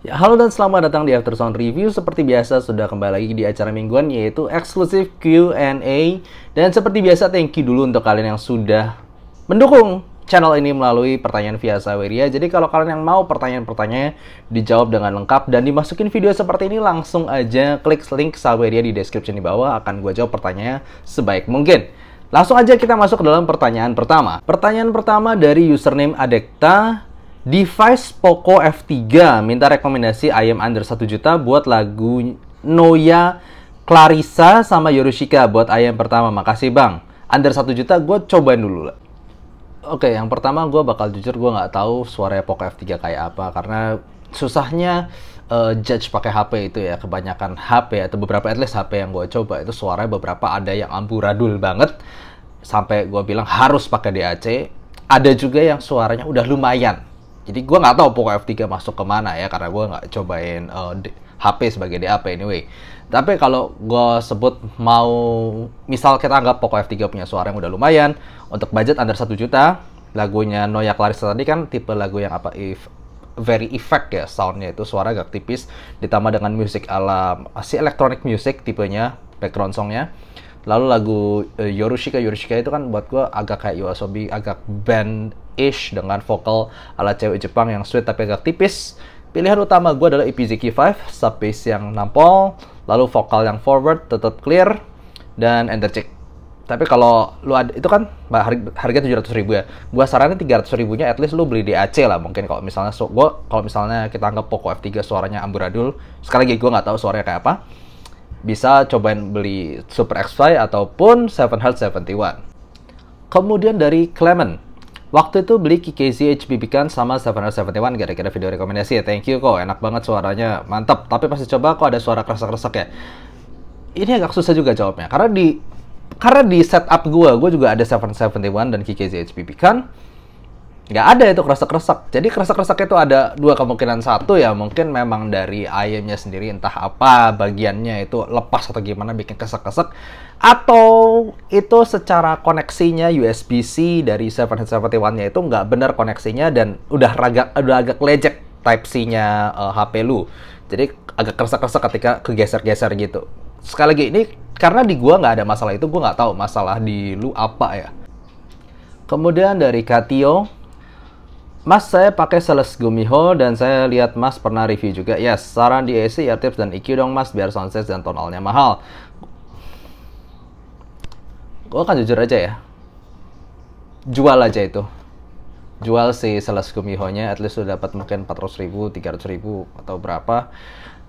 Ya, halo dan selamat datang di Aftersound Review. Seperti biasa sudah kembali lagi di acara mingguan yaitu eksklusif Q&A. Dan seperti biasa thank you dulu untuk kalian yang sudah mendukung channel ini melalui pertanyaan via Saweria. Jadi kalau kalian yang mau pertanyaan-pertanyaannya dijawab dengan lengkap dan dimasukin video seperti ini, langsung aja klik link Saweria di description di bawah. Akan gue jawab pertanyaannya sebaik mungkin. Langsung aja kita masuk ke dalam pertanyaan pertama. Pertanyaan pertama dari username Adekta. Device Poco F3 minta rekomendasi ayam under 1 juta buat lagu Noya, Clarissa, sama Yorushika buat ayam pertama. Makasih bang. Under 1 juta gue cobain dulu lah. Oke, yang pertama gue bakal jujur gue nggak tahu suaranya Poco F3 kayak apa. Karena susahnya judge pakai HP itu ya. Kebanyakan HP atau beberapa at least HP yang gue coba itu suaranya beberapa ada yang amburadul banget. Sampai gue bilang harus pakai DAC. Ada juga yang suaranya udah lumayan. Jadi gue nggak tahu Poco F3 masuk kemana ya, karena gue nggak cobain HP sebagai DAP anyway. Tapi kalau gue sebut mau, misal kita anggap Poco F3 punya suara yang udah lumayan, untuk budget under 1 juta, lagunya Noya Clarissa tadi kan tipe lagu yang apa, very effect ya, soundnya itu suara agak tipis, ditambah dengan musik ala si electronic music tipenya, background songnya. Lalu lagu Yorushika itu kan buat gue agak kayak Yoasobi, agak band-ish dengan vokal ala cewek Jepang yang sweet tapi agak tipis. Pilihan utama gue adalah EPZK5, sub bass yang nampol, lalu vokal yang forward, tetap clear, dan energetic. Tapi kalau lu ada, itu kan harga 700 ribu ya. Gue saranin 300 ribunya at least lu beli DAC lah. Mungkin kalau misalnya kalau misalnya kita anggap Poco F3 suaranya amburadul, sekali lagi gue nggak tahu suaranya kayak apa, bisa cobain beli Super X5 ataupun 771. Kemudian dari Clement, waktu itu beli KKZ HB Beacon sama 771 gara-gara video rekomendasi ya. Thank you kok, enak banget suaranya, mantap. Tapi pasti coba kok ada suara kresek-kresek ya. Ini agak susah juga jawabnya, karena di setup gue juga ada 771 dan KKZ HB Beacon. Nggak ada itu kresek-kresek. Jadi kresek-kresek itu ada dua kemungkinan. Satu ya mungkin memang dari ayamnya sendiri, entah apa bagiannya itu lepas atau gimana bikin kresek-kresek. Atau itu secara koneksinya USB-C dari 771-nya itu nggak benar koneksinya dan udah agak lecek Type-C-nya HP lu. Jadi agak kresek-kresek ketika kegeser-geser gitu. Sekali lagi ini karena di gua nggak ada masalah itu, gua nggak tahu masalah di lu apa ya. Kemudian dari Katio, Mas, saya pakai Sales Gumiho dan saya lihat Mas pernah review juga. Yes, saran di AC, ear tips, dan EQ dong Mas, biar soundstage dan tonalnya mahal. Gue kan jujur aja ya, jual aja itu. Jual si Sales Gumiho-nya, at least udah dapat mungkin 400 ribu, 300 ribu, atau berapa.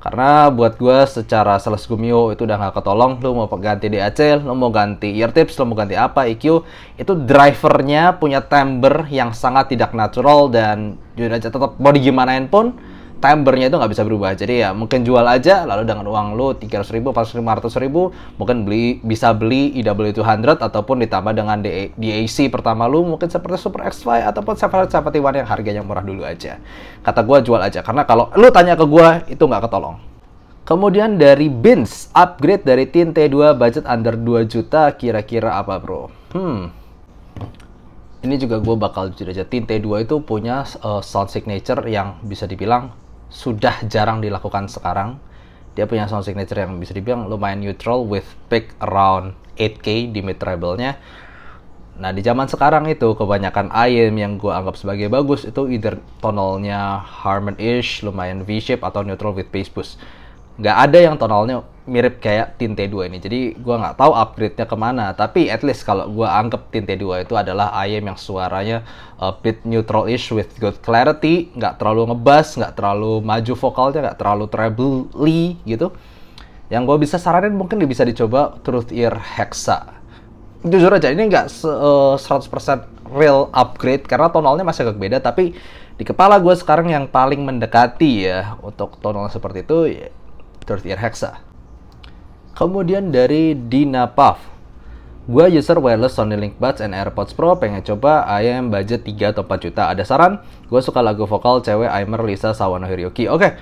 Karena buat gue secara Sales Gumiho itu udah nggak ketolong. Lu mau ganti DAC, lu mau ganti ear tips, lu mau ganti apa, EQ, itu drivernya punya timbre yang sangat tidak natural. Dan jujur aja tetap mau digimanain pun timbre-nya itu nggak bisa berubah. Jadi ya mungkin jual aja, lalu dengan uang lu 300 ribu, 500 ribu, mungkin bisa beli EW200 ataupun ditambah dengan DAC pertama lu, mungkin seperti Super X5 ataupun 771 yang harganya murah dulu aja. Kata gue jual aja, karena kalau lu tanya ke gue itu nggak ketolong. Kemudian dari Bins, upgrade dari Tin T2 budget under 2 juta kira-kira apa bro? Ini juga gue bakal jujur aja, Tin T2 itu punya sound signature yang bisa dibilang sudah jarang dilakukan sekarang. Dia punya sound signature yang bisa dibilang lumayan neutral with peak around 8K di mid treble-nya. Nah di zaman sekarang itu kebanyakan IEM yang gue anggap sebagai bagus itu either tonalnya harmonish, lumayan V-shape, atau neutral with bass boost. Nggak ada yang tonalnya mirip kayak Tin T2 ini. Jadi gue nggak tahu upgrade-nya kemana. Tapi at least kalau gue anggap Tin T2 itu adalah IEM yang suaranya bit neutral-ish with good clarity, nggak terlalu ngebass, nggak terlalu maju vokalnya, nggak terlalu treble-ly gitu. Yang gue bisa saranin mungkin bisa dicoba Truth Ear Hexa. Jujur aja ini nggak 100% real upgrade karena tonalnya masih agak beda. Tapi di kepala gue sekarang yang paling mendekati ya untuk tonal seperti itu ya, Truth Ear Hexa. Kemudian dari Dina Puff, gue user wireless Sony Link Buds and AirPods Pro, pengen coba ayam budget 3 atau 4 juta. Ada saran? Gue suka lagu vokal cewek Aimer, Lisa, Sawano Hiroki. Oke,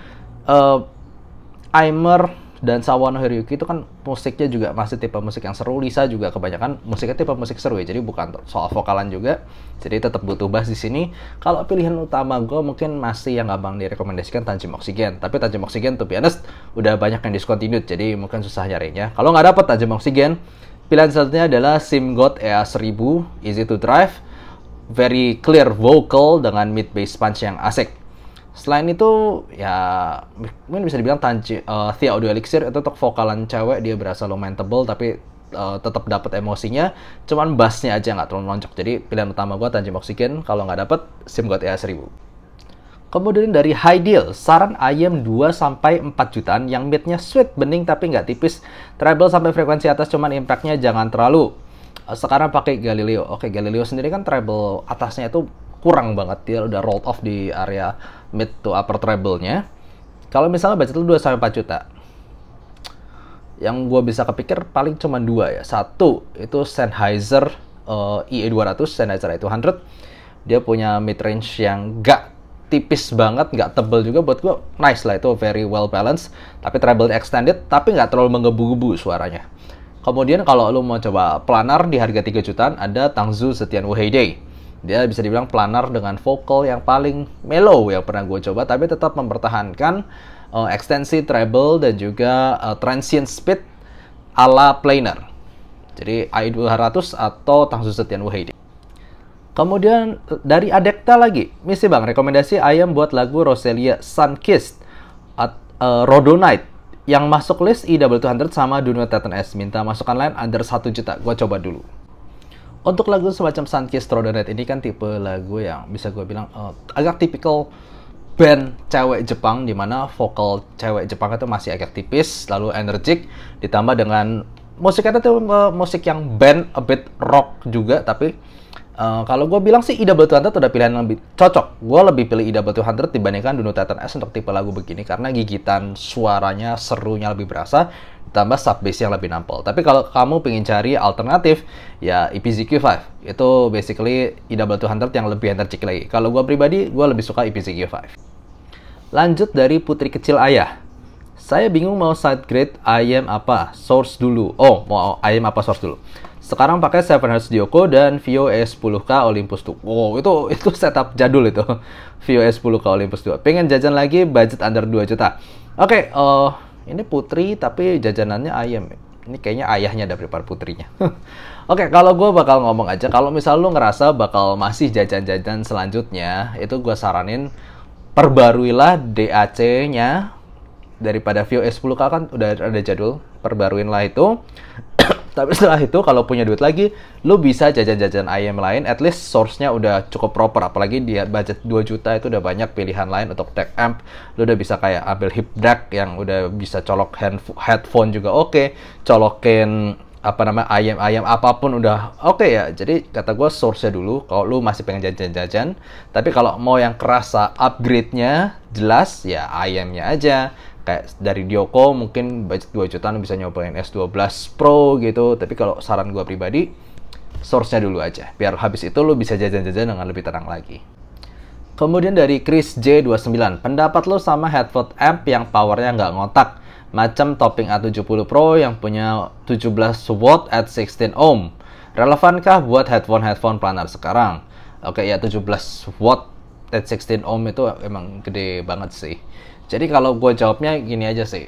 Aimer Dan Sawano Hiroyuki itu kan musiknya juga masih tipe musik yang seru. Lisa juga kebanyakan musiknya tipe musik seru ya, jadi bukan soal vokalan juga. Jadi tetap butuh bass di sini. Kalau pilihan utama gue mungkin masih yang gampang direkomendasikan Tanjim Oxygen. Tapi Tanjim Oxygen, to be honest, udah banyak yang discontinued, jadi mungkin susah nyarinya. Kalau nggak dapet Tanjim Oxygen, pilihan selanjutnya adalah SIMGOT EA1000, easy to drive, very clear vocal dengan mid bass punch yang asik. Selain itu, ya mungkin bisa dibilang Thea Audio Elixir itu untuk vokalan cewek, dia berasa lumayan tebel tapi tetap dapat emosinya, cuman bassnya aja nggak terlalu nonjok. Jadi pilihan utama gue Tanjim Oxygen, kalau nggak dapet SIMGOT EA1000. Kemudian dari Hydeal, saran IEM 2-4 jutaan yang midnya sweet, bening tapi nggak tipis, treble sampai frekuensi atas, cuman impactnya jangan terlalu. Sekarang pakai Galileo. Oke, Galileo sendiri kan treble atasnya itu kurang banget, dia udah rolled off di area mid to upper treble-nya. Kalau misalnya budget lu 2-4 juta, yang gue bisa kepikir paling cuma dua ya. Satu, itu Sennheiser IE200, Sennheiser IE200. Dia punya mid range yang gak tipis banget, gak tebel juga, buat gue nice lah, itu very well balanced. Tapi treble extended, tapi gak terlalu menggebu-gebu suaranya. Kemudian kalau lu mau coba planar di harga 3 jutaan, ada Tangzu Zetianwu Heyday. Dia bisa dibilang planar dengan vokal yang paling mellow yang pernah gue coba, tapi tetap mempertahankan ekstensi treble dan juga transient speed ala planar. Jadi IE200 atau Tangzu Zetianwu Heyday. Kemudian dari Adekta lagi, misi bang, rekomendasi ayam buat lagu Roselia Sunkissed Rhodonite yang masuk list IW200 sama Duno Titan S. Minta masukan lain under 1 juta, gue coba dulu. Untuk lagu semacam Sunkissed Rhodonite ini kan tipe lagu yang bisa gue bilang agak tipikal band cewek Jepang, dimana vokal cewek Jepang itu masih agak tipis, lalu energik, ditambah dengan musiknya itu musik yang band, a bit rock juga, tapi kalau gue bilang sih IW200 udah pilihan yang lebih cocok. Gue lebih pilih IW200 dibandingkan Duno Titan S untuk tipe lagu begini, karena gigitan suaranya, serunya lebih berasa, ditambah sub bass yang lebih nampol. Tapi kalau kamu pengen cari alternatif, ya EPZQ5. Itu basically IW200 yang lebih energik lagi. Kalau gue pribadi, gue lebih suka EPZQ5. Lanjut dari Putri Kecil Ayah. Saya bingung mau side grade IEM apa, source dulu. Oh, mau IEM apa source dulu. Sekarang pakai 7Hz Dioko dan Vio S10K Olympus 2. Wow, itu setup jadul itu. Vio S10K Olympus 2. Pengen jajan lagi, budget under 2 juta. Oke, ini Putri tapi jajanannya ayam. Ini kayaknya ayahnya daripada putrinya. Oke, kalau gue bakal ngomong aja, kalau misal lu ngerasa bakal masih jajan-jajan selanjutnya, itu gue saranin perbaruilah DAC-nya. Daripada Vio S10K kan udah ada jadul, perbaruinlah itu. Tapi setelah itu kalau punya duit lagi, lu bisa jajan-jajan IEM lain, at least source-nya udah cukup proper. Apalagi di budget 2 juta itu udah banyak pilihan lain untuk tech amp. Lu udah bisa kayak ambil hip DAC yang udah bisa colok headphone juga oke, colokin IEM apapun udah oke ya. Jadi kata gue source-nya dulu kalau lu masih pengen jajan-jajan. Tapi kalau mau yang kerasa upgrade-nya jelas ya IEM-nya aja. Kayak dari Dioko mungkin budget 2 jutaan bisa nyobain S12 Pro gitu. Tapi kalau saran gue pribadi, source-nya dulu aja. Biar habis itu lu bisa jajan-jajan dengan lebih tenang lagi. Kemudian dari Chris J29, pendapat lo sama headphone amp yang powernya nggak ngotak, macam Topping A70 Pro yang punya 17 watt at 16 ohm. Relevankah buat headphone planar sekarang? Oke ya, 17 watt at 16 ohm itu emang gede banget sih. Jadi kalau gue jawabnya gini aja sih.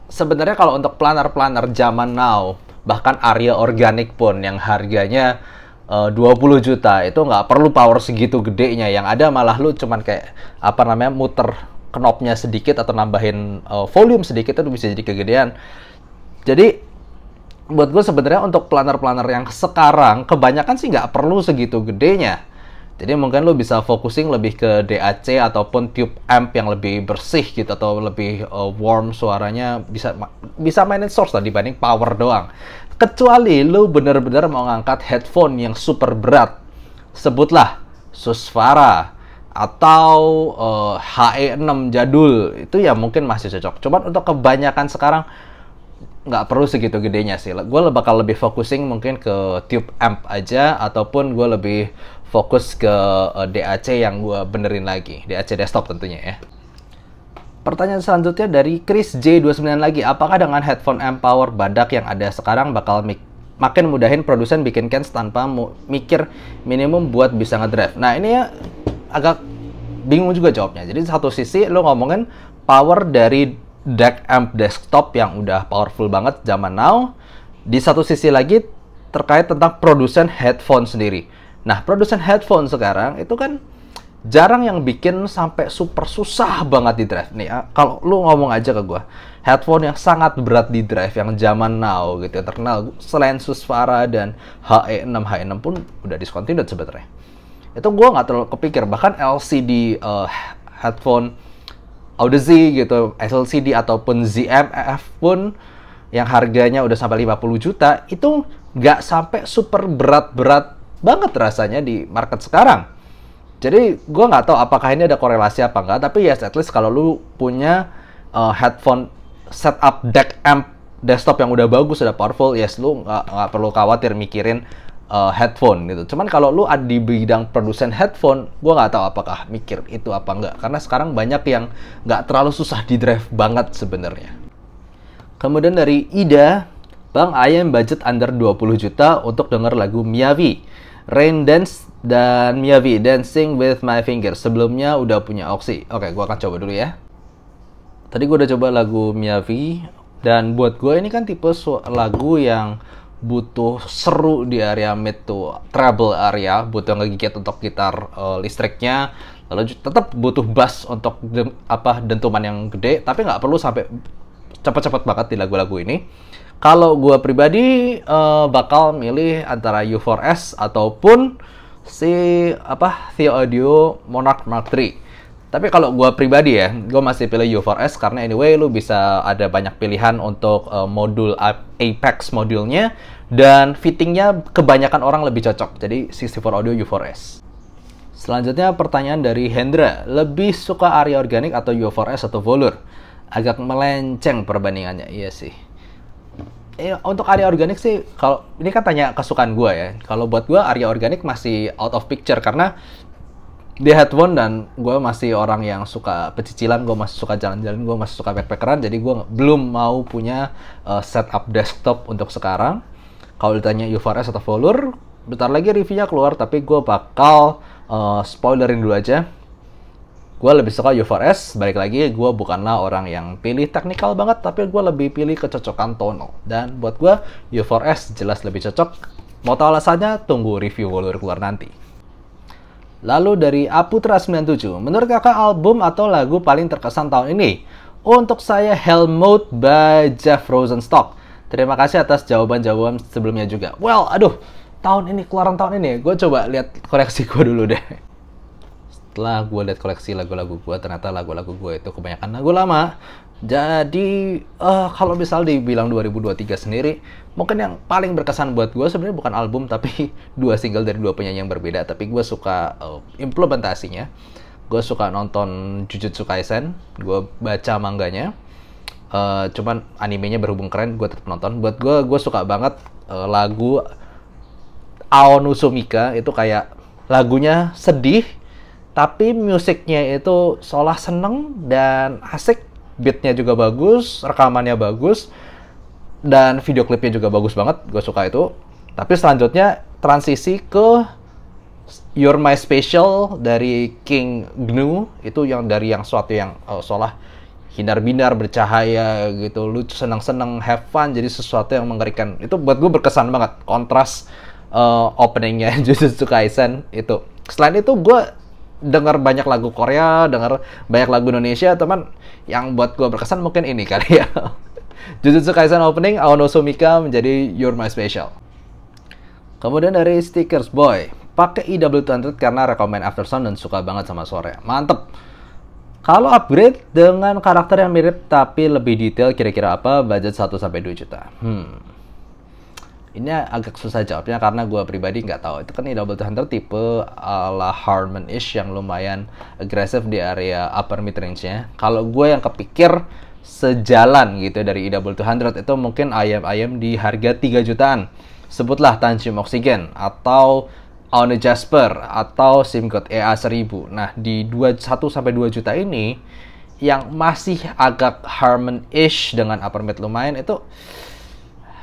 Sebenarnya kalau untuk planar-planar zaman now, bahkan Aria organik pun yang harganya 20 juta, itu nggak perlu power segitu gedenya. Yang ada malah lu cuman kayak muter knobnya sedikit atau nambahin volume sedikit itu bisa jadi kegedean. Jadi buat gue sebenarnya untuk planar-planar yang sekarang kebanyakan sih nggak perlu segitu gedenya. Jadi mungkin lo bisa focusing lebih ke DAC ataupun tube amp yang lebih bersih gitu, atau lebih warm suaranya, bisa mainin source lah dibanding power doang. Kecuali lo bener-bener mau ngangkat headphone yang super berat, sebutlah Susvara atau HE6 jadul, itu ya mungkin masih cocok. Cuman untuk kebanyakan sekarang nggak perlu segitu gedenya sih. Gue bakal lebih focusing mungkin ke tube amp aja, ataupun gue lebih fokus ke DAC yang gue benerin lagi, DAC desktop tentunya ya. Pertanyaan selanjutnya dari Chris J29 lagi. Apakah dengan headphone amp power badak yang ada sekarang bakal makin mudahin produsen bikin cans tanpa mikir minimum buat bisa ngedrive? Nah, ini ya agak bingung juga jawabnya. Jadi satu sisi lo ngomongin power dari DAC amp desktop yang udah powerful banget zaman now. Di satu sisi lagi terkait tentang produsen headphone sendiri. Nah, produsen headphone sekarang itu kan jarang yang bikin sampai super susah banget di drive. Nih, kalau lu ngomong aja ke gua, headphone yang sangat berat di drive yang zaman now gitu, yang terkenal selain Susvara dan HE6 pun udah discontinued sebenarnya. Itu gua nggak terlalu kepikir, bahkan LCD headphone Audeze gitu, LCD ataupun ZM-EF pun yang harganya udah sampai 50 juta, itu nggak sampai super berat-berat banget rasanya di market sekarang. Jadi, gue nggak tahu apakah ini ada korelasi apa nggak, tapi yes, at least kalau lu punya headphone setup DAC amp desktop yang udah bagus, udah powerful, yes, lu nggak perlu khawatir mikirin headphone gitu. Cuman kalau lu ada di bidang produsen headphone, gue nggak tahu apakah mikir itu apa nggak, karena sekarang banyak yang nggak terlalu susah di drive banget sebenarnya. Kemudian dari Ida, Bang, ayam budget under 20 juta untuk denger lagu Miyavi, Rain Dance dan Miyavi, Dancing with My Fingers. Sebelumnya udah punya Oxy. Oke, gue akan coba dulu ya. Tadi gue udah coba lagu Miyavi, dan buat gue ini kan tipe lagu yang butuh seru di area mid to treble area, butuh ngegigit untuk gitar listriknya, lalu tetap butuh bass untuk dentuman yang gede, tapi nggak perlu sampai cepet-cepet banget di lagu-lagu ini. Kalau gue pribadi bakal milih antara U4S ataupun si Theo Audio Monarch Mark III. Tapi kalau gue pribadi ya, gue masih pilih U4S karena anyway lu bisa ada banyak pilihan untuk modul Apex modulnya, dan fittingnya kebanyakan orang lebih cocok. Jadi 64 Audio U4S. Selanjutnya pertanyaan dari Hendra, lebih suka Aria Organic atau U4S atau Volur? Agak melenceng perbandingannya, iya sih. Untuk Aria Organic sih, kalau ini kan tanya kesukaan gue ya. Kalau buat gue Aria Organic masih out of picture karena di headphone, dan gue masih orang yang suka pecicilan, gue masih suka jalan-jalan, gue masih suka backpackeran, jadi gue belum mau punya setup desktop untuk sekarang. Kalau ditanya U4S atau Volur, bentar lagi reviewnya keluar, tapi gue bakal spoilerin dulu aja. Gue lebih suka U4S, balik lagi gue bukanlah orang yang pilih teknikal banget, tapi gue lebih pilih kecocokan tonal. Dan buat gue U4S jelas lebih cocok. Mau tahu alasannya? Tunggu review Volur keluar nanti. Lalu dari Aputra97, menurut kakak album atau lagu paling terkesan tahun ini? Untuk saya Hell Mode by Jeff Rosenstock. Terima kasih atas jawaban-jawaban sebelumnya juga. Well, aduh, keluaran tahun ini, gue coba lihat koleksi gue dulu deh. Setelah gue lihat koleksi lagu-lagu gue, ternyata lagu-lagu gue itu kebanyakan lagu lama. Jadi kalau misal dibilang 2023 sendiri, mungkin yang paling berkesan buat gue sebenarnya bukan album, tapi 2 single dari 2 penyanyi yang berbeda. Tapi gue suka implementasinya. Gue suka nonton Jujutsu Kaisen, gue baca manganya. Cuman animenya berhubung keren, gue tetap nonton. Buat gue suka banget lagu Aonusumika. Itu kayak lagunya sedih, tapi musiknya itu seolah seneng dan asik, beatnya juga bagus, rekamannya bagus, dan video klipnya juga bagus banget, gue suka itu. Tapi selanjutnya transisi ke You're My Special dari King Gnu, itu yang dari yang suatu yang seolah hinar-binar, bercahaya gitu, lucu, seneng-seneng, have fun, jadi sesuatu yang mengerikan. Itu buat gue berkesan banget, kontras openingnya Jujutsu Kaisen itu. Selain itu gue dengar banyak lagu Korea, dengar banyak lagu Indonesia, teman. Yang buat gue berkesan mungkin ini kali ya. Jujutsu Kaisen opening, Aonusumika menjadi You're My Special. Kemudian dari Stickers Boy, pakai EW200 karena rekomen Aftersound dan suka banget sama suaranya. Mantep. Kalau upgrade dengan karakter yang mirip tapi lebih detail, kira-kira apa? Budget 1-2 juta. Ini agak susah jawabnya karena gue pribadi nggak tahu. Itu kan EW200 tipe ala Harmon-ish yang lumayan agresif di area upper mid range-nya. Kalau gue yang kepikir sejalan gitu dari EW200 itu mungkin ayam-ayam di harga 3 jutaan. Sebutlah Tanjim Oxygen atau Aone Jasper atau SimGod EA1000. Nah, di 1-2 juta ini yang masih agak Harmon-ish dengan upper mid lumayan itu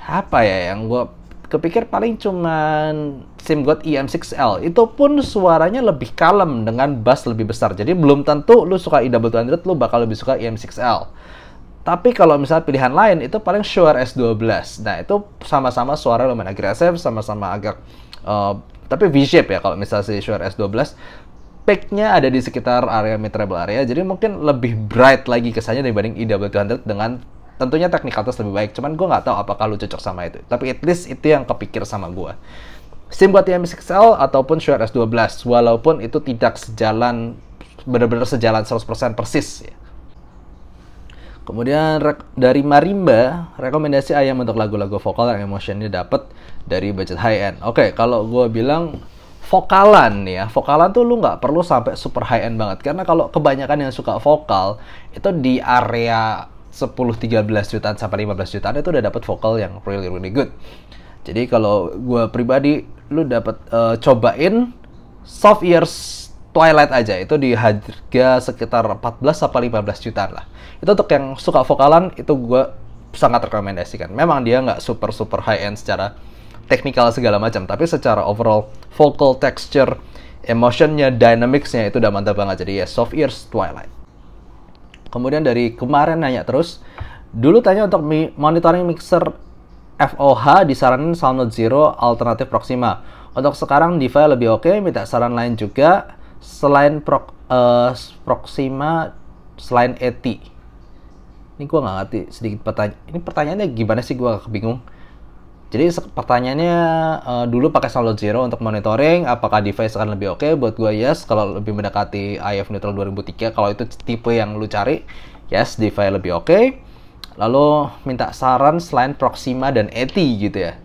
apa ya, yang gue kepikir paling cuman SIM God EM6L. Itu pun suaranya lebih kalem dengan bass lebih besar. Jadi belum tentu lu suka EW200 lu bakal lebih suka EM6L. Tapi kalau misalnya pilihan lain itu paling Shure S12. Nah itu sama-sama suara lumayan agresif, sama-sama agak tapi V-shape ya kalau misalnya si Shure S12. Peak-nya ada di sekitar area mid treble area, jadi mungkin lebih bright lagi kesannya dibanding EW200 dengan tentunya technicalitas lebih baik. Cuman gue nggak tahu apakah lu cocok sama itu. Tapi at least itu yang kepikir sama gue. SIM buat EM6L ataupun Shure S12, walaupun itu tidak sejalan, benar-benar sejalan 100% persis ya. Kemudian dari Marimba, rekomendasi ayam untuk lagu-lagu vokal yang emotionnya dapet dari budget high end. Oke, kalau gue bilang vokalan nih ya, vokalan tuh lu nggak perlu sampai super high end banget, karena kalau kebanyakan yang suka vokal itu di area 10-13 jutaan sampai 15 jutaan itu udah dapat vokal yang really good. Jadi kalau gue pribadi, lu dapat cobain Soft Ears Twilight aja, itu di harga sekitar 14 sampai 15 jutaan lah. Itu untuk yang suka vokalan, itu gue sangat rekomendasikan. Memang dia nggak super high end secara teknikal segala macam, tapi secara overall vocal texture, emotionnya, dynamicsnya itu udah mantap banget. Jadi ya Soft Ears Twilight. Kemudian dari kemarin nanya terus, dulu tanya untuk monitoring mixer FOH disaranin Soundnote Zero alternatif Proxima. Untuk sekarang DeFi lebih oke, minta saran lain juga selain Proxima, selain ETI. Ini gue nggak ngerti sedikit ini pertanyaannya gimana sih, gue agak bingung. Jadi pertanyaannya dulu pakai Soundnote Zero untuk monitoring, apakah device akan lebih oke? Buat gue yes, kalau lebih mendekati IF Neutral 2003, kalau itu tipe yang lu cari, yes, device lebih oke. Lalu minta saran selain Proxima dan ETI gitu ya.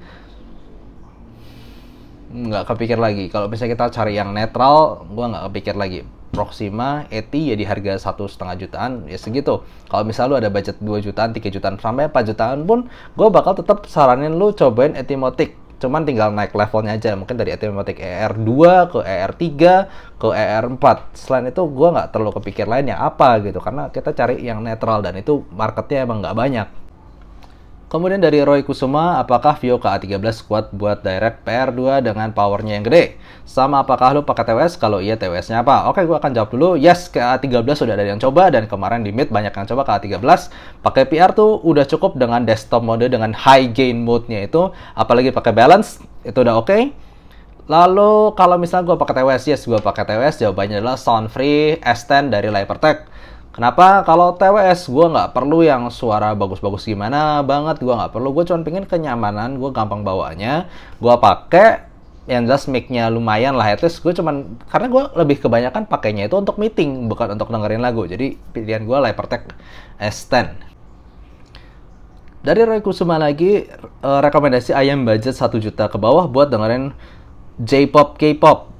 Nggak kepikir lagi. Kalau misalnya kita cari yang netral, gue nggak kepikir lagi. Proxima, ETI ya di harga 1,5 jutaan ya segitu. Kalau misalnya lu ada budget 2 jutaan, 3 jutaan sampai 4 jutaan pun, gue bakal tetap saranin lu cobain Etymotic. Cuman tinggal naik levelnya aja, mungkin dari Etymotic ER2 ke ER3 ke ER4. Selain itu gue nggak terlalu kepikir lainnya apa gitu, karena kita cari yang netral dan itu marketnya emang nggak banyak. Kemudian dari Roy Kusuma, apakah Vio KA13 kuat buat direct PR2 dengan powernya yang gede? Sama apakah lu pakai TWS? Kalau iya, TWS-nya apa? Oke, gue akan jawab dulu. Yes, KA13 sudah ada yang coba, dan kemarin di Meet banyak yang coba KA13. Pakai PR tuh udah cukup dengan desktop mode dengan high gain mode-nya itu. Apalagi pakai balance, itu udah oke. Lalu kalau misalnya gue pakai TWS, yes, gue pakai TWS. Jawabannya adalah Sound Free S10 dari Hypertech. Kenapa? Kalau TWS gue nggak perlu yang suara bagus-bagus gimana banget, gue nggak perlu. Gue cuma pengen kenyamanan, gue gampang bawanya. Gue pakai yang jelas mic-nya lumayan lah, at least gue cuman, karena gue lebih kebanyakan pakainya itu untuk meeting, bukan untuk dengerin lagu. Jadi pilihan gue Hypertech S10. Dari Roy Kusuma lagi, rekomendasi ayam budget 1 juta ke bawah buat dengerin J-pop, K-pop.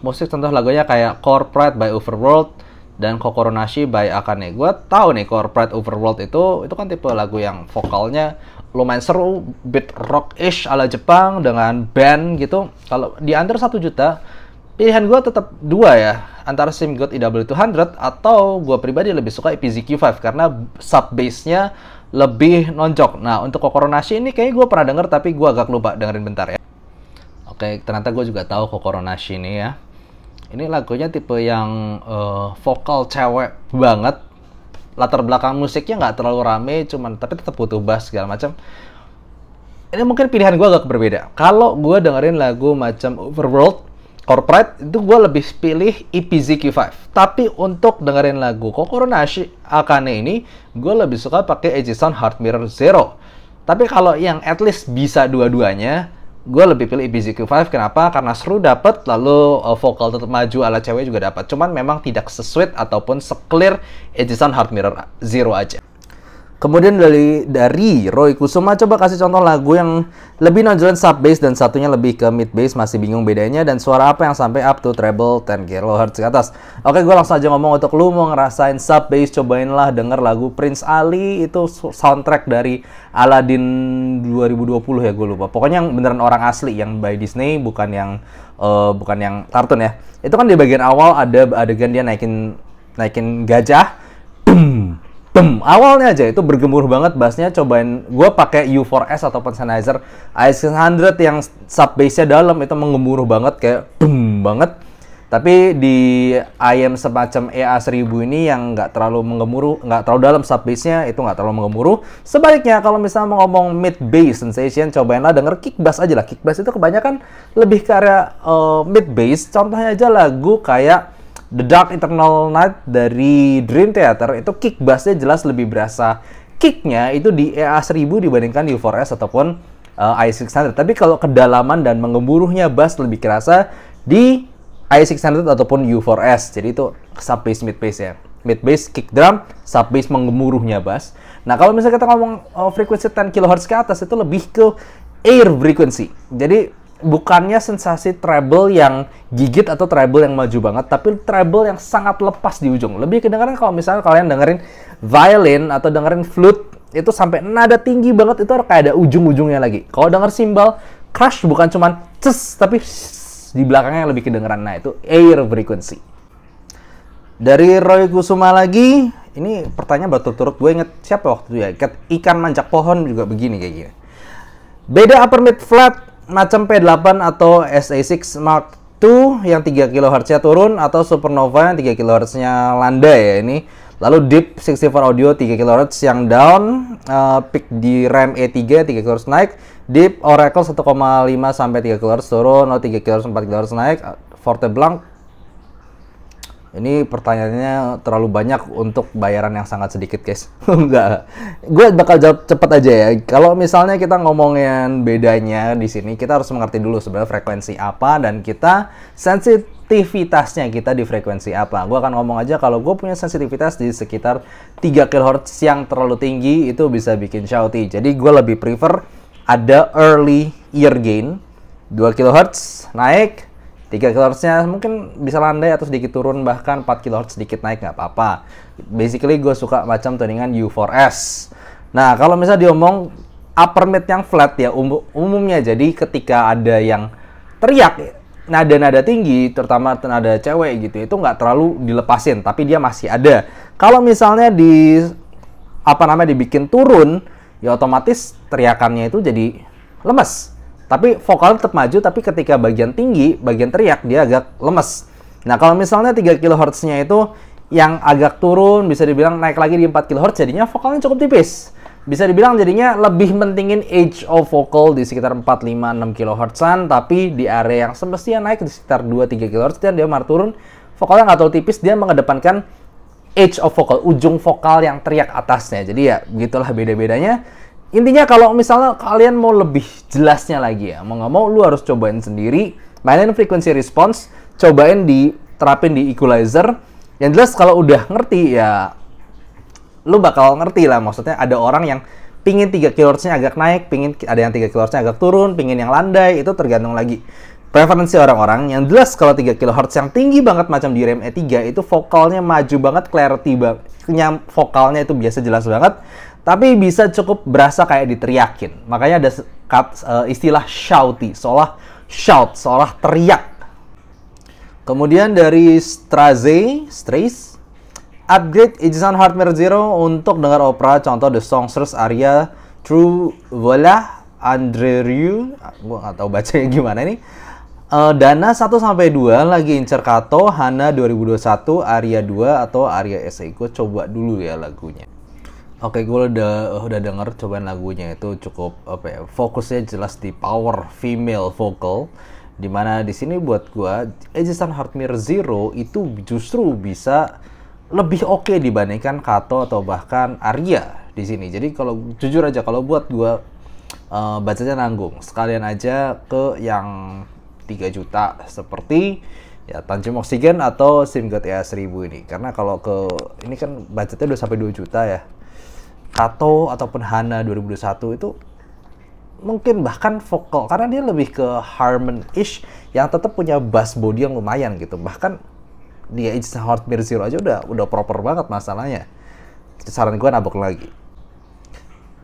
Musik contoh lagunya kayak Corporate by Overworld dan Kokoronashi by Akane. Gue tahu nih Corporate Overworld itu kan tipe lagu yang vokalnya lumayan seru, beat rock-ish ala Jepang dengan band gitu. Kalau di under 1 juta, pilihan gue tetap dua ya, antara SIM God EW200 atau gue pribadi lebih suka EPZ Q5 karena sub bass-nya lebih nonjok. Nah, untuk Kokoronashi ini kayaknya gue pernah denger tapi gue agak lupa, dengerin bentar ya. Oke, ternyata gue juga tahu Kokoronashi ini ya. Ini lagunya tipe yang vokal cewek banget. Latar belakang musiknya nggak terlalu rame, tapi tetap butuh bass segala macam. Ini mungkin pilihan gue agak berbeda. Kalau gue dengerin lagu macam Overworld, Corporate, itu gue lebih pilih EPZ Q5. Tapi untuk dengerin lagu Kokoronashi Akane ini, gue lebih suka pakai Ejisan Heart Mirror Zero. Tapi kalau yang at least bisa dua-duanya, gue lebih pilih EPZ Q5. Kenapa? Karena seru dapet, lalu vokal tetap maju ala cewek juga dapat. Cuman memang tidak sesuit ataupun se-clear Ejisan Heart Mirror Zero aja. Kemudian dari Roy Kusuma, coba kasih contoh lagu yang lebih nonjolin sub bass dan satunya lebih ke mid bass, masih bingung bedanya, dan suara apa yang sampai up to treble 10 kHz ke atas. Oke, gue langsung aja ngomong, untuk lu mau ngerasain sub bass, cobainlah denger lagu Prince Ali, itu soundtrack dari Aladdin 2020 ya, gue lupa. Pokoknya yang beneran orang asli, yang by Disney, bukan yang kartun ya. Itu kan di bagian awal ada adegan dia naikin gajah, Awalnya aja itu bergemuruh banget bassnya. Cobain gue pakai U4S ataupun Sennheiser i600 yang sub bassnya dalam, itu menggemuruh banget, kayak banget. Tapi di IM semacam EA1000 ini yang nggak terlalu menggemuruh, nggak terlalu dalam sub bassnya, itu nggak terlalu menggemuruh. Sebaliknya kalau misalnya mau ngomong mid bass sensation, cobainlah denger kick bass aja lah. Kick bass itu kebanyakan lebih ke area mid bass. Contohnya aja lagu kayak The Dark Eternal Night dari Dream Theater, itu kick bassnya jelas lebih berasa kicknya itu di EA1000 dibandingkan di U4S ataupun i600. Tapi kalau kedalaman dan menggemuruhnya bass lebih kerasa di i600 ataupun U4S. Jadi itu sub bass mid bass ya. Mid bass kick drum, sub bass menggemuruhnya bass. Nah, kalau misalnya kita ngomong frekuensi 10 kHz ke atas, itu lebih ke air frequency. Jadi bukannya sensasi treble yang gigit atau treble yang maju banget, tapi treble yang sangat lepas di ujung. Lebih kedengaran kalau misalnya kalian dengerin violin atau dengerin flute, itu sampai nada tinggi banget, itu kayak ada ujung-ujungnya lagi. Kalau denger cymbal crash, bukan cuman ces, tapi di belakangnya lebih kedengeran. Nah, itu air frequency. Dari Roy Kusuma lagi, ini pertanyaan berturut-turut, gue inget siapa waktu itu ya, ikan manjak pohon juga begini kayak gini. Beda upper mid flat macam P8 atau SA6 Mark II yang 3 kHz-nya turun, atau Supernova yang 3 kHz-nya landai ya ini. Lalu Deep 64 Audio 3 kHz yang down, peak di RAM E3 3 kHz naik, Deep Oracle 1,5 sampai 3 kHz turun, lalu 3 kHz 4 kHz naik, Forte Blanc. Ini pertanyaannya terlalu banyak untuk bayaran yang sangat sedikit, guys. Enggak. Gue bakal jawab cepet aja ya. Kalau misalnya kita ngomongin bedanya di sini, kita harus mengerti dulu sebenarnya frekuensi apa dan kita sensitivitasnya kita di frekuensi apa. Gue akan ngomong aja kalau gue punya sensitivitas di sekitar 3 kHz yang terlalu tinggi, itu bisa bikin shouty. Jadi gue lebih prefer ada early ear gain 2 kHz naik, 3 kHz-nya mungkin bisa landai atau sedikit turun, bahkan 4 kHz sedikit naik, nggak apa-apa. Basically gue suka macam tuningan U4S. Nah, kalau misalnya diomong upper mid yang flat ya, umumnya jadi ketika ada yang teriak nada-nada tinggi, terutama nada cewek gitu, itu nggak terlalu dilepasin, tapi dia masih ada. Kalau misalnya dibikin turun, ya otomatis teriakannya itu jadi lemes. Tapi vokal tetap maju, tapi ketika bagian tinggi, bagian teriak, dia agak lemes. Nah, kalau misalnya 3 kHz-nya itu yang agak turun, bisa dibilang naik lagi di 4 kHz, jadinya vokalnya cukup tipis. Bisa dibilang jadinya lebih mentingin edge of vocal di sekitar 4, 5, 6 kHz-an, tapi di area yang semestinya naik di sekitar 2, 3 kHz, dan dia malah turun, vokalnya nggak terlalu tipis, dia mengedepankan edge of vocal, ujung vokal yang teriak atasnya. Jadi ya, begitulah beda-bedanya. Intinya kalau misalnya kalian mau lebih jelasnya lagi ya, mau nggak mau lu harus cobain sendiri, mainin frequency response, cobain diterapin di equalizer. Yang jelas kalau udah ngerti ya, lu bakal ngerti lah. Maksudnya ada orang yang pingin 3 kHz-nya agak naik, pingin ada yang 3 kHz-nya agak turun, pingin yang landai, itu tergantung lagi preferensi orang-orang. Yang jelas kalau 3 kHz yang tinggi banget macam di RAM E3, itu vokalnya maju banget, clarity banget, vokalnya itu biasa jelas banget. Tapi bisa cukup berasa kayak diteriakin. Makanya ada istilah shouty, seolah teriak. Kemudian dari Strays, upgrade Edison Hardware Zero untuk dengar opera, contoh The Songstress aria True Voila Andreriu. Gue nggak tahu bacanya gimana ini. Dana 1-2 lagi incer Kato, Hana 2021, aria 2 atau aria SI. Gue coba dulu ya lagunya. Oke, gue udah denger, cobain lagunya, itu cukup fokusnya jelas di power female vocal, dimana di sini buat gue Edison Hardware Zero itu justru bisa lebih oke dibandingkan Kato atau bahkan Aria di sini. Jadi kalau jujur aja, kalau buat gue bacanya nanggung, sekalian aja ke yang 3 juta seperti ya Tanjung Oksigen atau SimGod EA1000 ini, karena kalau ke ini kan budgetnya udah sampai 2 juta ya. Kato ataupun Hana 2021 itu mungkin bahkan vokal, karena dia lebih ke harmon-ish yang tetap punya bass body yang lumayan gitu. Bahkan di Edison Hardware Zero aja udah proper banget masalahnya. Saran gue nabok lagi.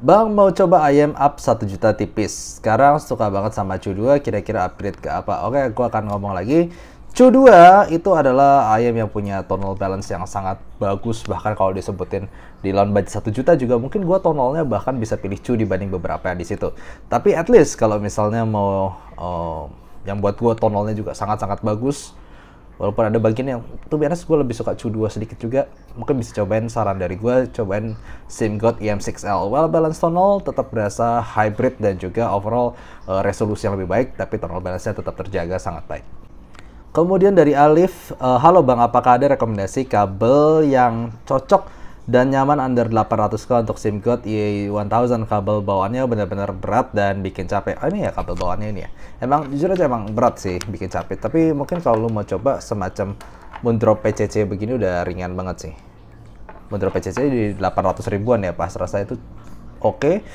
Bang mau coba IM up 1 juta tipis. Sekarang suka banget sama Cu 2, kira-kira upgrade ke apa? Oke, gue akan ngomong lagi. Cu2 itu adalah ayam yang punya tonal balance yang sangat bagus, bahkan kalau disebutin di lawan budget 1 juta juga mungkin gua tonalnya bahkan bisa pilih Cu dibanding beberapa yang di situ. Tapi at least kalau misalnya mau yang buat gua tonalnya juga sangat-sangat bagus, walaupun ada bagian yang tuh biasanya gue lebih suka Cu2 sedikit juga, mungkin bisa cobain, saran dari gue cobain SimGod EM6L. Well balance tonal tetap berasa hybrid dan juga overall resolusi yang lebih baik, tapi tonal balance-nya tetap terjaga sangat baik. Kemudian dari Alif, halo Bang, apakah ada rekomendasi kabel yang cocok dan nyaman under 800k untuk SimGod E1000? Kabel bawaannya benar-benar berat dan bikin capek. Ini ya kabel bawaannya ini ya. Emang jujur aja emang berat sih, bikin capek. Tapi mungkin kalau lu mau coba semacam Moondrop PCC begini udah ringan banget sih. Moondrop PCC di 800 ribuan ya, pas rasa itu oke.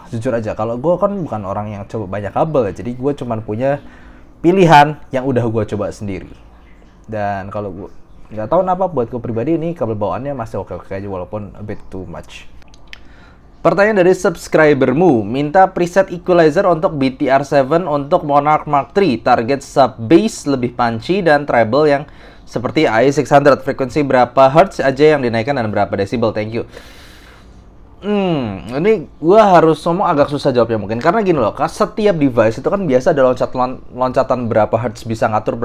Jujur aja, kalau gue kan bukan orang yang coba banyak kabel ya, jadi gue cuman punya pilihan yang udah gue coba sendiri. Dan kalau gue nggak tahu kenapa buat gue pribadi ini kabel bawaannya masih oke-oke aja walaupun a bit too much. Pertanyaan dari subscribermu, minta preset equalizer untuk BTR7 untuk Monarch Mark III, target sub bass lebih punchy dan treble yang seperti i600. Frekuensi berapa hertz aja yang dinaikkan dan berapa desibel? Thank you. Ini gue harus ngomong agak susah jawabnya mungkin, karena gini loh, setiap device itu kan biasa ada loncatan berapa hertz bisa ngatur,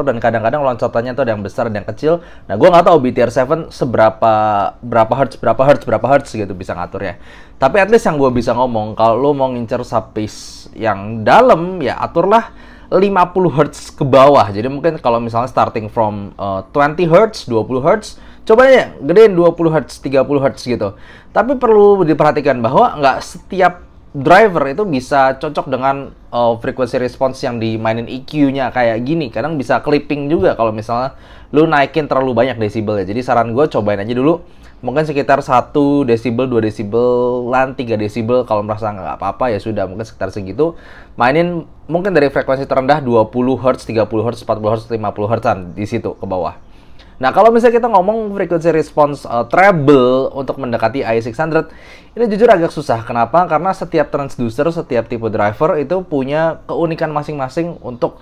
dan kadang-kadang loncatannya tuh ada yang besar, ada yang kecil. Nah, gue nggak tahu BTR7 berapa hertz gitu bisa ngaturnya. Tapi at least yang gue bisa ngomong, kalau lo mau ngincer sub bass yang dalam, ya aturlah 50 hertz ke bawah. Jadi mungkin kalau misalnya starting from 20 hertz, 20 hertz, coba aja gedein 20 Hz, 30 Hz gitu. Tapi perlu diperhatikan bahwa nggak setiap driver itu bisa cocok dengan frequency response yang dimainin EQ-nya kayak gini. Kadang bisa clipping juga kalau misalnya lu naikin terlalu banyak desibel ya. Jadi saran gue cobain aja dulu. Mungkin sekitar 1 desibel, 2 desibel, 3 desibel. Kalau merasa nggak apa-apa ya sudah, mungkin sekitar segitu. Mainin mungkin dari frekuensi terendah 20 Hz, 30 Hz, 40 Hz, 50 Hz di situ ke bawah. Nah, kalau misalnya kita ngomong frequency response treble untuk mendekati i600, ini jujur agak susah. Kenapa? Karena setiap transducer, setiap tipe driver itu punya keunikan masing-masing untuk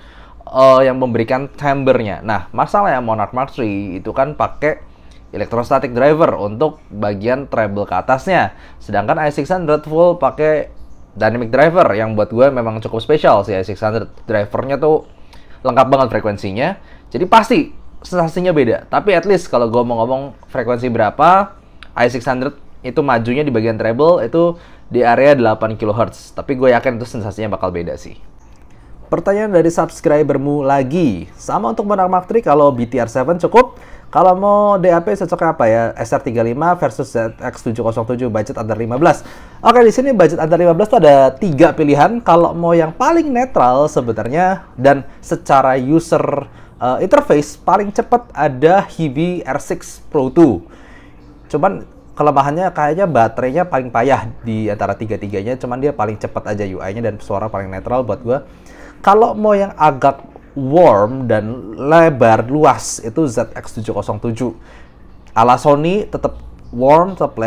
yang memberikan timbre-nya. Nah, masalahnya Monarch Mark III itu kan pakai electrostatic driver untuk bagian treble ke atasnya. Sedangkan i600 full pakai dynamic driver yang buat gue memang cukup spesial sih i600. Drivernya tuh lengkap banget frekuensinya. Jadi pasti sensasinya beda, tapi at least kalau gue mau ngomong frekuensi berapa, i600 itu majunya di bagian treble itu di area 8 kHz, tapi gue yakin itu sensasinya bakal beda sih. Pertanyaan dari subscribermu lagi, sama untuk Monarch Mark III, kalau BTR7 cukup, kalau mau DAP cocoknya apa ya? SR35 versus ZX707, budget under 15. Oke, di sini budget under 15 tuh ada 3 pilihan. Kalau mau yang paling netral sebenarnya dan secara user interface paling cepat ada Hibi R6 Pro 2. Cuman kelemahannya kayaknya baterainya paling payah di antara tiga-tiganya, cuman dia paling cepat aja UI-nya dan suara paling netral buat gue. Kalau mau yang agak warm dan lebar luas itu ZX707. Ala Sony tetap warm, tetap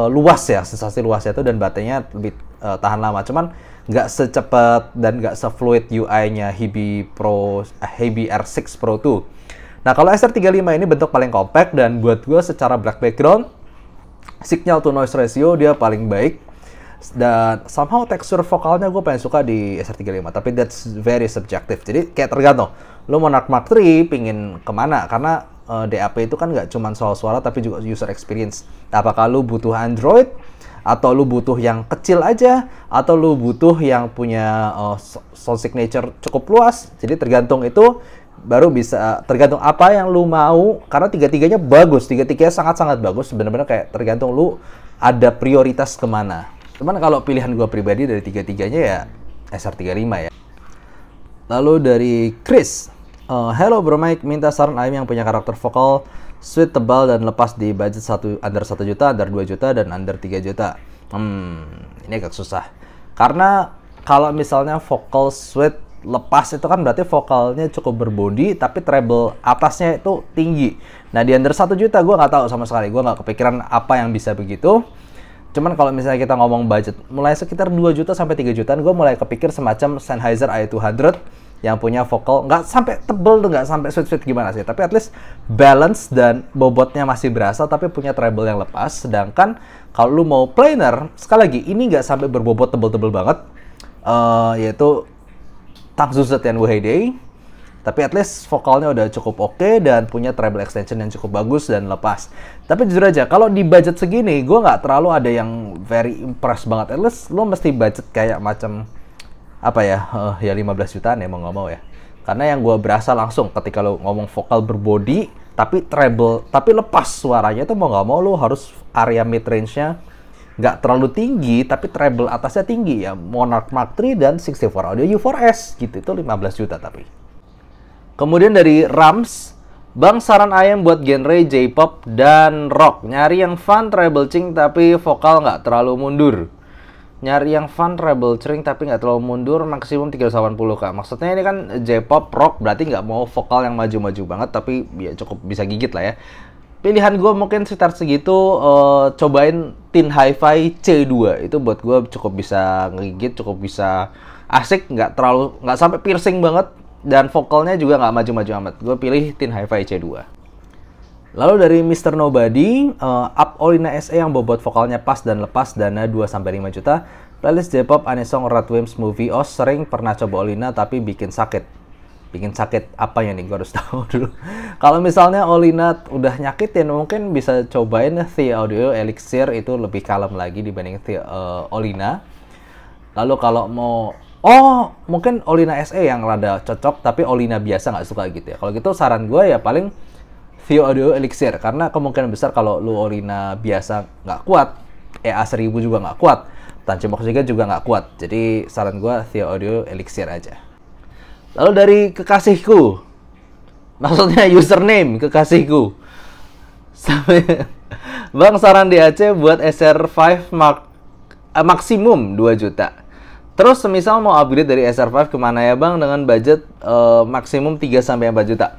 luas ya, sensasi luasnya itu, dan baterainya lebih tahan lama. Cuman nggak secepat dan nggak sefluid UI-nya Hibi R6 Pro 2. Nah, kalau SR35 ini bentuk paling compact dan buat gue secara black background, signal to noise ratio dia paling baik. Dan somehow tekstur vokalnya gue paling suka di SR35, tapi that's very subjective. Jadi kayak tergantung, lo Monarch Mark III pingin kemana, karena DAP itu kan nggak cuma soal suara tapi juga user experience. Apakah lo butuh Android, atau lu butuh yang kecil aja, atau lu butuh yang punya sound signature cukup luas. Jadi tergantung itu, baru bisa tergantung apa yang lu mau, karena tiga-tiganya bagus, tiga-tiganya sangat-sangat bagus. Bener-bener kayak tergantung lu ada prioritas kemana. Cuman kalau pilihan gua pribadi dari tiga-tiganya ya SR35 ya. Lalu dari Chris, hello Bro Mike, minta saran ayam yang punya karakter vokal sweet, tebal, dan lepas di budget under 1 juta, under 2 juta, dan under 3 juta. Ini agak susah. Karena kalau misalnya vokal sweet lepas itu kan berarti vokalnya cukup berbody, tapi treble atasnya itu tinggi. Nah, di under 1 juta gue nggak tahu sama sekali. Gue nggak kepikiran apa yang bisa begitu. Cuman kalau misalnya kita ngomong budget mulai sekitar 2 juta sampai 3 jutaan, gue mulai kepikir semacam Sennheiser i200 yang punya vokal nggak sampai tebel tuh, nggak sampai sweet gimana sih, tapi at least balance dan bobotnya masih berasa tapi punya treble yang lepas. Sedangkan kalau lu mau plainer, sekali lagi ini nggak sampai berbobot tebel-tebel banget, yaitu Tang Zuzet and Wahidei, tapi at least vokalnya udah cukup oke dan punya treble extension yang cukup bagus dan lepas. Tapi jujur aja, kalau di budget segini, gue nggak terlalu ada yang very impressed banget. At least lo mesti budget kayak macam apa ya, ya 15 jutaan ya mau nggak mau ya. Karena yang gue berasa langsung ketika lo ngomong vokal berbody, tapi treble, tapi lepas suaranya itu mau nggak mau lo harus area mid range-nya nggak terlalu tinggi, tapi treble atasnya tinggi ya. Monarch Mark III dan 64 Audio U4S gitu, itu 15 juta tapi. Kemudian dari Rams, Bang saran ayam buat genre J-pop dan rock. Nyari yang fun, treble ching tapi vokal nggak terlalu mundur. Nyari yang fun, treble ching tapi nggak terlalu mundur, maksimum 380k. Maksudnya ini kan J-pop, rock, berarti nggak mau vokal yang maju-maju banget, tapi ya cukup bisa gigit lah ya. Pilihan gue mungkin sekitar segitu, cobain Teen Hi-Fi C2. Itu buat gue cukup bisa ngegigit, cukup bisa asik, nggak sampai piercing banget. Dan vokalnya juga nggak maju-maju amat. Gue pilih Teen Hi-Fi C2. Lalu dari Mr. Nobody, Up Olina SE yang bobot vokalnya pas dan lepas, dana 2-5 juta. Playlist J-pop, Anisong, Radwimps, Movie Os, sering pernah coba Olina tapi bikin sakit. Bikin sakit apa ya nih, gue harus tahu dulu. Kalau misalnya Olina udah nyakitin, mungkin bisa cobain The Audio Elixir, itu lebih kalem lagi dibanding The Olina. Lalu kalau mau mungkin Olina SE yang rada cocok, tapi Olina biasa nggak suka gitu ya. Kalau gitu saran gue ya paling The Audio Elixir, karena kemungkinan besar kalau lu Olina biasa nggak kuat, EA1000 juga nggak kuat, Tanjung Oksigen juga nggak kuat. Jadi saran gue The Audio Elixir aja. Lalu dari kekasihku, maksudnya username kekasihku, sampai Bang saran DAC buat SR5 maksimum 2 juta. Terus semisal mau upgrade dari SR5 kemana ya Bang dengan budget maksimum 3-4 juta.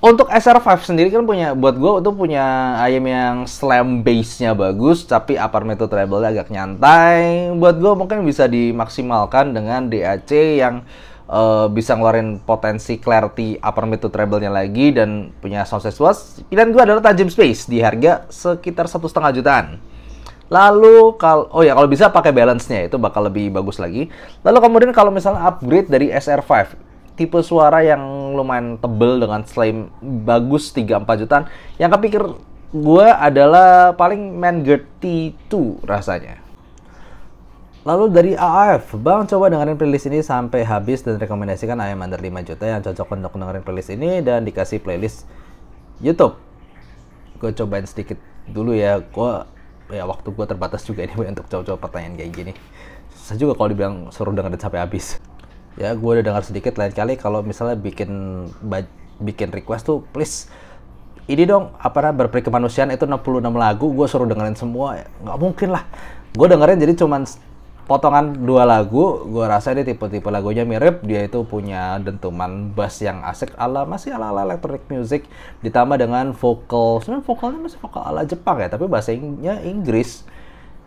Untuk SR5 sendiri kan buat gue itu punya ayam yang slam bass-nya bagus, tapi upper mid treble-nya agak nyantai. Buat gue mungkin bisa dimaksimalkan dengan DAC yang bisa ngeluarin potensi clarity upper mid treble-nya lagi dan punya sound size luas. Pilihan gue adalah Tajam Space di harga sekitar 1,5 jutaan. Lalu kalau bisa pakai balance-nya, itu bakal lebih bagus lagi. Lalu kemudian kalau misalnya upgrade dari SR5, tipe suara yang lumayan tebel dengan slam bagus 3-4 jutaan, yang kepikir gue adalah paling Manguard T2 rasanya. Lalu dari AAF, Bang coba dengerin playlist ini sampai habis dan rekomendasikan ayam under 5 juta yang cocok untuk dengerin playlist ini dan dikasih playlist YouTube. Gue cobain sedikit dulu ya, waktu gue terbatas juga ini untuk coba pertanyaan kayak gini. Susah juga kalau dibilang suruh dengerin sampai habis. Ya gue udah dengar sedikit, lain kali kalau misalnya bikin request tuh please ini dong, berperi kemanusiaan itu 66 lagu gue suruh dengerin semua, nggak mungkin lah. Gue dengerin jadi cuman potongan 2 lagu. Gue rasa ini tipe-tipe lagunya mirip, dia itu punya dentuman bass yang asik masih ala electronic music, ditambah dengan sebenarnya vokalnya masih vokal ala Jepang ya, tapi bahasanya Inggris.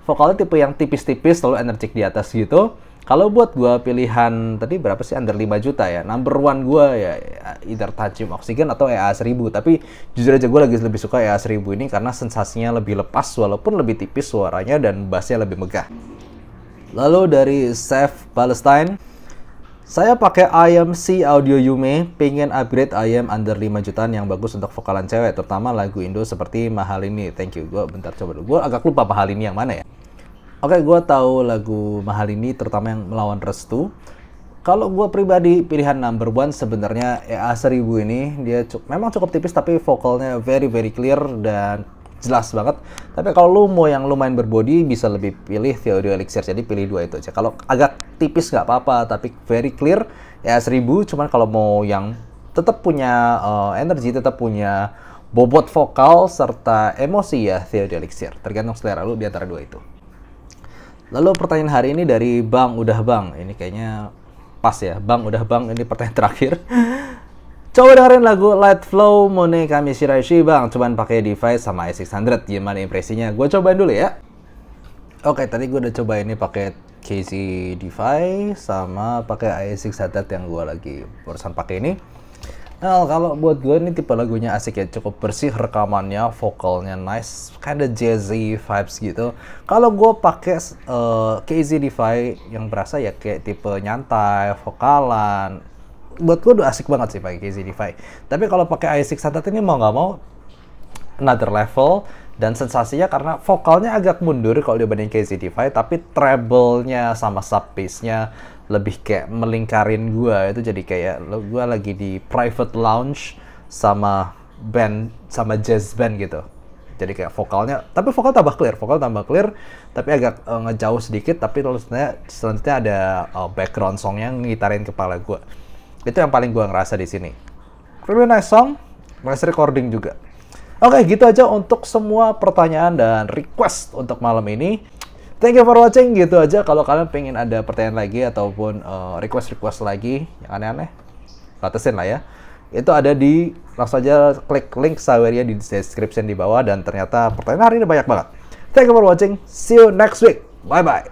Vokalnya tipe yang tipis-tipis, lalu energik di atas gitu. Kalau buat gue pilihan tadi berapa sih, under 5 juta ya, number one gue ya either Tanjung Oksigen atau EA1000. Tapi jujur aja gue lebih suka EA1000 ini karena sensasinya lebih lepas walaupun lebih tipis suaranya dan bassnya lebih megah. Lalu dari Save Palestine, saya pakai IMC Audio Yume, pengen upgrade ayam under 5 jutaan yang bagus untuk vokalan cewek, terutama lagu Indo seperti Mahal Ini. Thank you. Gue bentar coba dulu, gue agak lupa Mahal Ini yang mana ya. Oke, gue tahu lagu Mahal Ini, terutama yang Melawan Restu. Kalau gue pribadi, pilihan number one sebenarnya EA1000 ini. Dia memang cukup tipis, tapi vokalnya very clear dan jelas banget. Tapi kalau lu mau yang lumayan berbody, bisa lebih pilih The Audio Elixir. Jadi pilih 2 itu aja. Kalau agak tipis nggak apa-apa, tapi very clear EA1000. Cuman kalau mau yang tetap punya energi, tetap punya bobot vokal serta emosi ya The Audio Elixir. Tergantung selera lu di antara 2 itu. Lalu pertanyaan hari ini dari Bang Udah Bang. Ini kayaknya pas ya, Bang Udah Bang, ini pertanyaan terakhir. Coba dengerin lagu Light Flow Mone Kami Shiraishi Bang, cuman pakai device sama i600. Gimana impresinya? Gue cobain dulu ya. Oke, tadi gue udah coba ini pakai KZ DeFi sama pakai i6 headset yang gue lagi barusan pakai ini. Nah, kalau buat gue ini tipe lagunya asik ya, cukup bersih rekamannya, vokalnya nice, kinda jazzy vibes gitu. Kalau gue pakai KZ DeFi yang berasa ya kayak tipe nyantai, vokalan, buat gue udah asik banget sih pakai KZ DeFi. Tapi kalau pakai i6 headset ini mau nggak mau another level, dan sensasinya karena vokalnya agak mundur kalau dibanding KZ DeFi, tapi treble-nya sama sub bass-nya lebih kayak melingkarin gua. Itu jadi kayak gua lagi di private lounge sama band, sama jazz band gitu. Jadi kayak vokalnya, tapi vokal tambah clear, tapi agak ngejauh sedikit, tapi selanjutnya ada background song yang ngitarin kepala gua. Itu yang paling gua ngerasa di sini. Really nice song, nice recording juga. Oke, gitu aja untuk semua pertanyaan dan request untuk malam ini. Thank you for watching, gitu aja. Kalau kalian pengen ada pertanyaan lagi ataupun request lagi yang aneh-aneh, batasin lah ya. Itu ada di, langsung aja klik link Saweria di description di bawah, dan ternyata pertanyaan hari ini banyak banget. Thank you for watching, see you next week, bye-bye.